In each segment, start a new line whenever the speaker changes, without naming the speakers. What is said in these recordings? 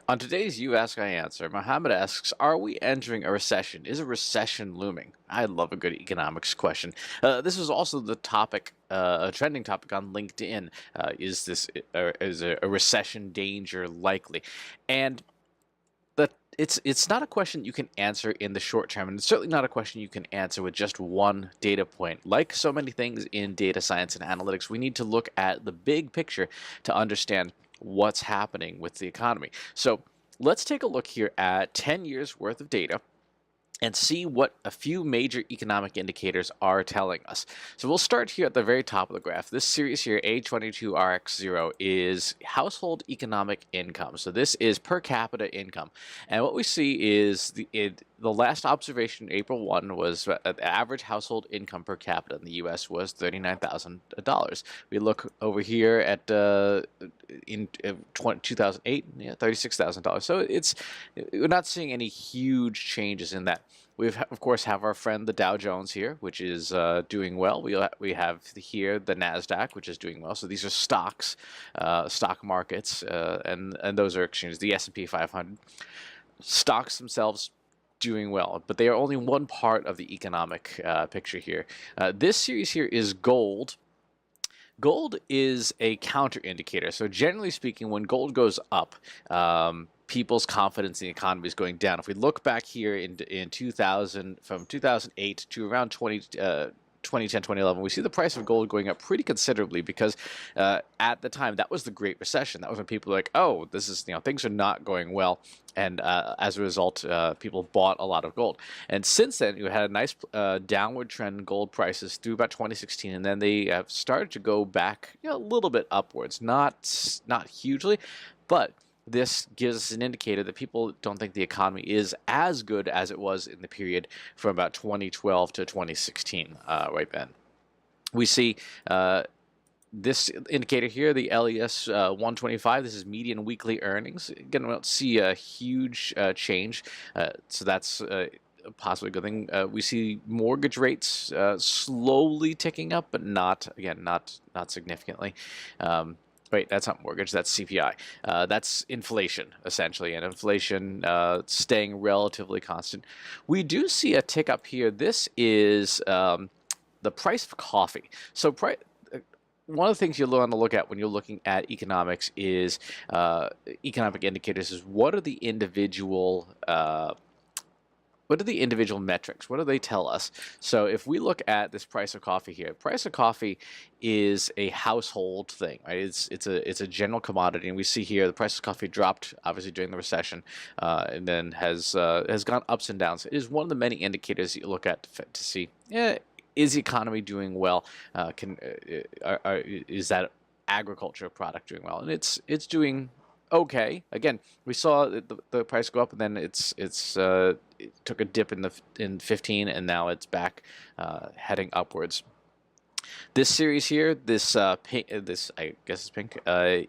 On today's You Ask, I Answer, Mohammed asks, are we entering a recession? Is a recession looming? I love a good economics question. This is also the topic, a trending topic on LinkedIn. Is a recession danger likely? And it's not a question you can answer in the short term, and it's certainly not a question you can answer with just one data point. Like so many things in data science and analytics, we need to look at the big picture to understand what's happening with the economy. So let's take a look here at 10 years worth of data and see what a few major economic indicators are telling us. So we'll start here at the very top of the graph. This series here, A22RX0, is household economic income. So this is per capita income. And what we see is the last observation, April 1, was the average household income per capita in the U.S. was $39,000. We look over here at in 2008, yeah, $36,000. So we're not seeing any huge changes in that. Of course, have our friend the Dow Jones here, which is doing well. We have here the Nasdaq, which is doing well. So these are stocks, stock markets, and those are exchanges. The S&P 500 stocks themselves doing well, but they are only one part of the economic picture here. This series here is gold. Gold is a counter indicator. So generally speaking, when gold goes up, people's confidence in the economy is going down. If we look back here in 2000, from 2008 to around 2010, 2011, we see the price of gold going up pretty considerably because at the time, that was the Great Recession. That was when people were like, oh, this is, things are not going well. And as a result, people bought a lot of gold. And since then, you had a nice downward trend in gold prices through about 2016, and then they have started to go back a little bit upwards, not hugely, but this gives us an indicator that people don't think the economy is as good as it was in the period from about 2012 to 2016, right then. We see this indicator here, the LES 125, this is median weekly earnings. Again, we don't see a huge change, so that's possibly a good thing. We see mortgage rates slowly ticking up, but not significantly. Wait, that's not mortgage, that's CPI. That's inflation, essentially, and inflation staying relatively constant. We do see a tick up here. This is the price of coffee. So one of the things you'll want to look at when you're looking at economics is economic indicators is what are the individual metrics? What do they tell us? So if we look at this price of coffee here, price of coffee is a household thing, right? It's a general commodity, and we see here the price of coffee dropped obviously during the recession, and then has gone ups and downs. It is one of the many indicators that you look at to see, is the economy doing well? Is that agriculture product doing well? And it's doing okay. Again, we saw the price go up, and then it took a dip in 15, and now it's back heading upwards. This series here, this I guess it's pink,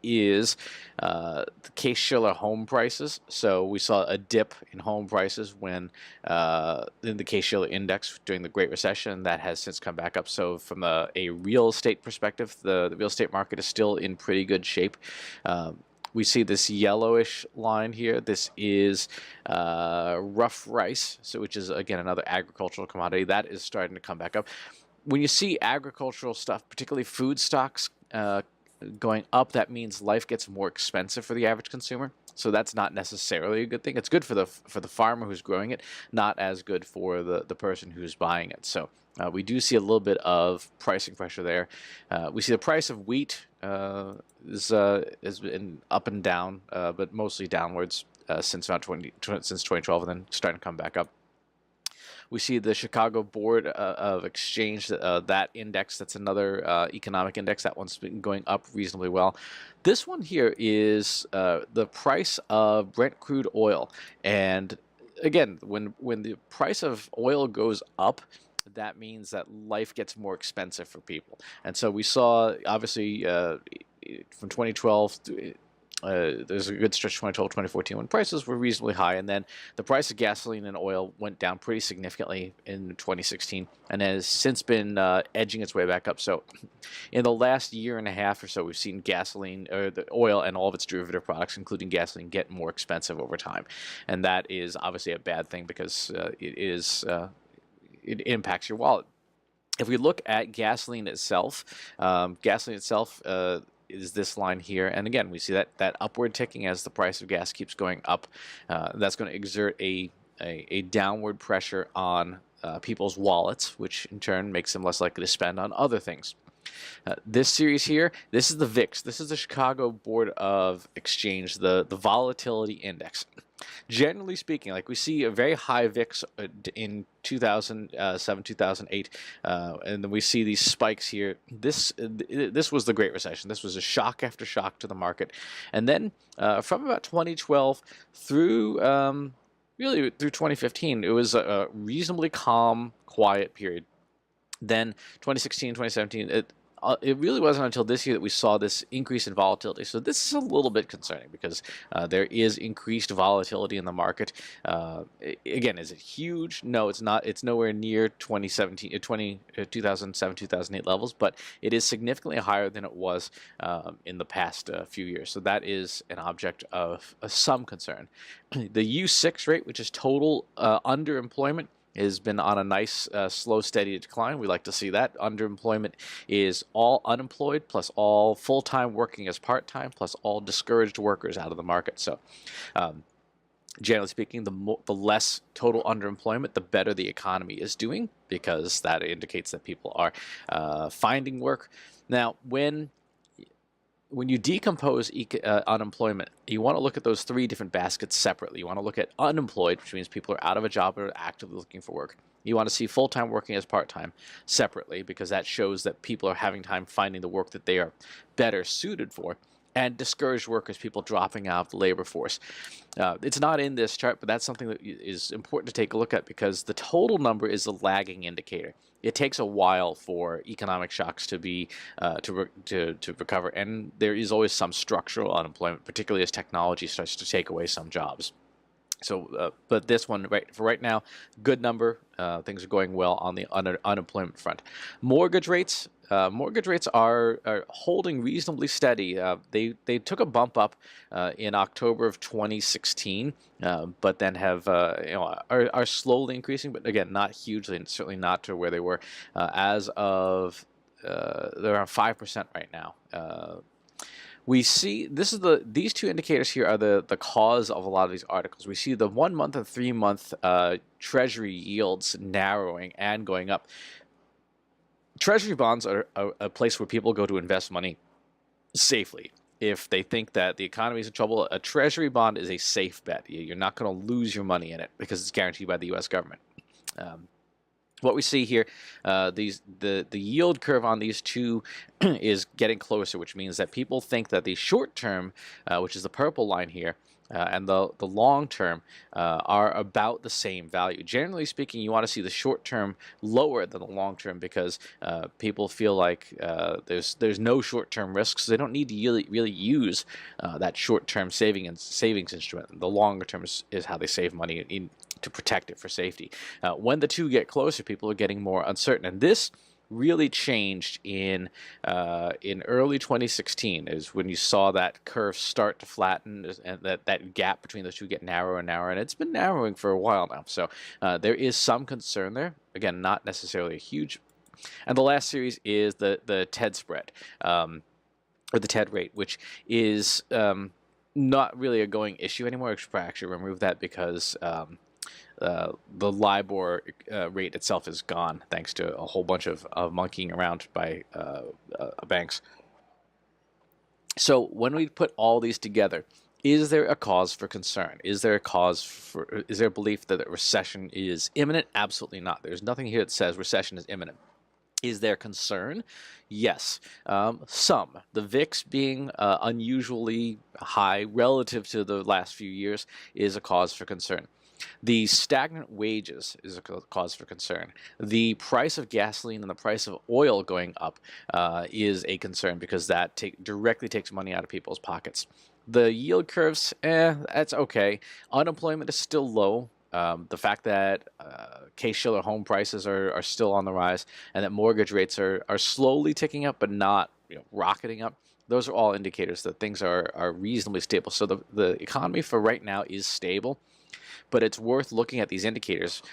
is the Case-Shiller home prices. So we saw a dip in home prices when in the Case-Shiller index during the Great Recession. That has since come back up. So from a real estate perspective, the real estate market is still in pretty good shape. We see this yellowish line here. This is rough rice, which is, again, another agricultural commodity. That is starting to come back up. When you see agricultural stuff, particularly food stocks, going up, that means life gets more expensive for the average consumer. So that's not necessarily a good thing. It's good for the farmer who's growing it, not as good for the person who's buying it. So we do see a little bit of pricing pressure there. We see the price of wheat has been up and down, but mostly downwards since 2012, and then starting to come back up. We see the Chicago Board of Exchange, that index. That's another economic index. That one's been going up reasonably well. This one here is the price of Brent crude oil. And again, when the price of oil goes up, that means that life gets more expensive for people. And so we saw, obviously, from 2012 there's a good stretch 2012, 2014 when prices were reasonably high, and then the price of gasoline and oil went down pretty significantly in 2016, and has since been edging its way back up. So, in the last year and a half or so, we've seen gasoline, or the oil, and all of its derivative products, including gasoline, get more expensive over time, and that is obviously a bad thing because it impacts your wallet. If we look at gasoline itself, is this line here, and again we see that upward ticking as the price of gas keeps going up. That's going to exert a downward pressure on people's wallets, which in turn makes them less likely to spend on other things. This series here, this is the VIX. This is the Chicago Board of Exchange, the volatility index. Generally speaking, like we see a very high VIX in 2007, 2008, and then we see these spikes here. This was the Great Recession. This was a shock after shock to the market, and then from about 2012 through really through 2015, it was a reasonably calm, quiet period. Then 2016, 2017, it really wasn't until this year that we saw this increase in volatility. So this is a little bit concerning because there is increased volatility in the market. Again, is it huge? No, it's not. It's nowhere near 2007, 2008 levels, but it is significantly higher than it was in the past few years. So that is an object of some concern. The U6 rate, which is total underemployment, has been on a nice, slow, steady decline. We like to see that. Underemployment is all unemployed plus all full-time working as part-time plus all discouraged workers out of the market. So, generally speaking, the less total underemployment, the better the economy is doing, because that indicates that people are finding work. Now, when you decompose unemployment, you want to look at those three different baskets separately. You want to look at unemployed, which means people are out of a job or actively looking for work. You want to see full-time working as part-time separately, because that shows that people are having time finding the work that they are better suited for. And discouraged workers, people dropping out of the labor force. It's not in this chart, but that's something that is important to take a look at, because the total number is a lagging indicator. It takes a while for economic shocks to be to recover, and there is always some structural unemployment, particularly as technology starts to take away some jobs. So, but this one, right now, good number. Things are going well on the unemployment front. Mortgage rates are holding reasonably steady. They took a bump up in October of 2016, but then have are slowly increasing, but again not hugely, and certainly not to where they were as of they're around 5% right now. We see these two indicators here are the cause of a lot of these articles. We see the 1 month and 3 month Treasury yields narrowing and going up. Treasury bonds are a place where people go to invest money safely. If they think that the economy is in trouble, a Treasury bond is a safe bet. You're not going to lose your money in it because it's guaranteed by the U.S. government. What we see here, the yield curve on these two is getting closer, which means that people think that the short term, which is the purple line here, and the long term are about the same value. Generally speaking, you want to see the short term lower than the long term, because people feel like there's no short term risks, so they don't need to really use that short term savings instrument. The longer term is how they save money to protect it for safety. When the two get closer, people are getting more uncertain, and this really changed in early 2016 is when you saw that curve start to flatten, and that gap between the two get narrower and narrower, and it's been narrowing for a while now. So there is some concern there. Again, not necessarily a huge. And the last series is the TED spread, or the TED rate, which is not really a going issue anymore. I should actually remove that because the LIBOR rate itself is gone, thanks to a whole bunch of monkeying around by banks. So when we put all these together, is there a cause for concern? Is there a belief that a recession is imminent? Absolutely not. There's nothing here that says recession is imminent. Is there concern? Yes, some. The VIX being unusually high relative to the last few years is a cause for concern. The stagnant wages is a cause for concern. The price of gasoline and the price of oil going up is a concern, because that directly takes money out of people's pockets. The yield curves, that's okay. Unemployment is still low. The fact that Case-Shiller home prices are still on the rise, and that mortgage rates are slowly ticking up, but not rocketing up. Those are all indicators that things are reasonably stable. So the economy for right now is stable, but it's worth looking at these indicators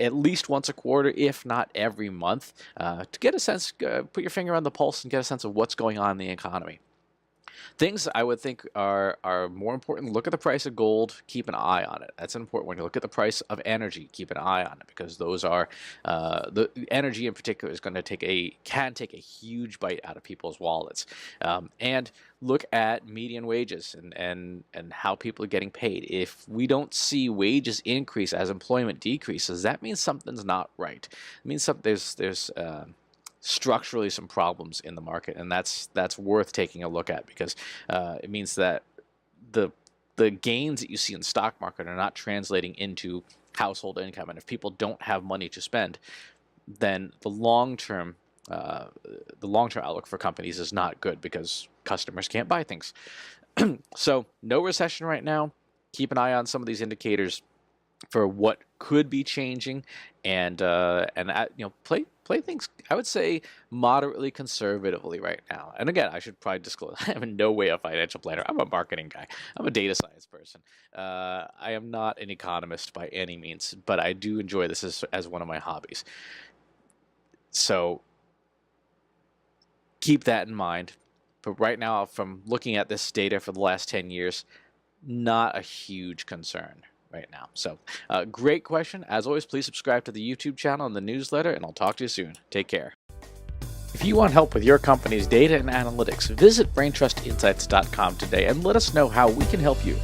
at least once a quarter, if not every month, to get a sense, put your finger on the pulse and get a sense of what's going on in the economy. Things I would think are more important. Look at the price of gold. Keep an eye on it. That's an important one. You look at the price of energy. Keep an eye on it, because those are the energy in particular is going to can take a huge bite out of people's wallets. And look at median wages and how people are getting paid. If we don't see wages increase as employment decreases, that means something's not right. It means there's structurally some problems in the market, and that's worth taking a look at, because it means that the gains that you see in the stock market are not translating into household income, and if people don't have money to spend, then the long-term outlook for companies is not good, because customers can't buy things. So no recession right now. Keep an eye on some of these indicators for what could be changing, and play things, I would say, moderately conservatively right now. And again, I should probably disclose, I am in no way a financial planner. I'm a marketing guy. I'm a data science person. I am not an economist by any means, but I do enjoy this as one of my hobbies. So keep that in mind. But right now, from looking at this data for the last 10 years, not a huge concern right now. So great question. As always, please subscribe to the YouTube channel and the newsletter, and I'll talk to you soon. Take care. If you want help with your company's data and analytics, visit braintrustinsights.com today and let us know how we can help you.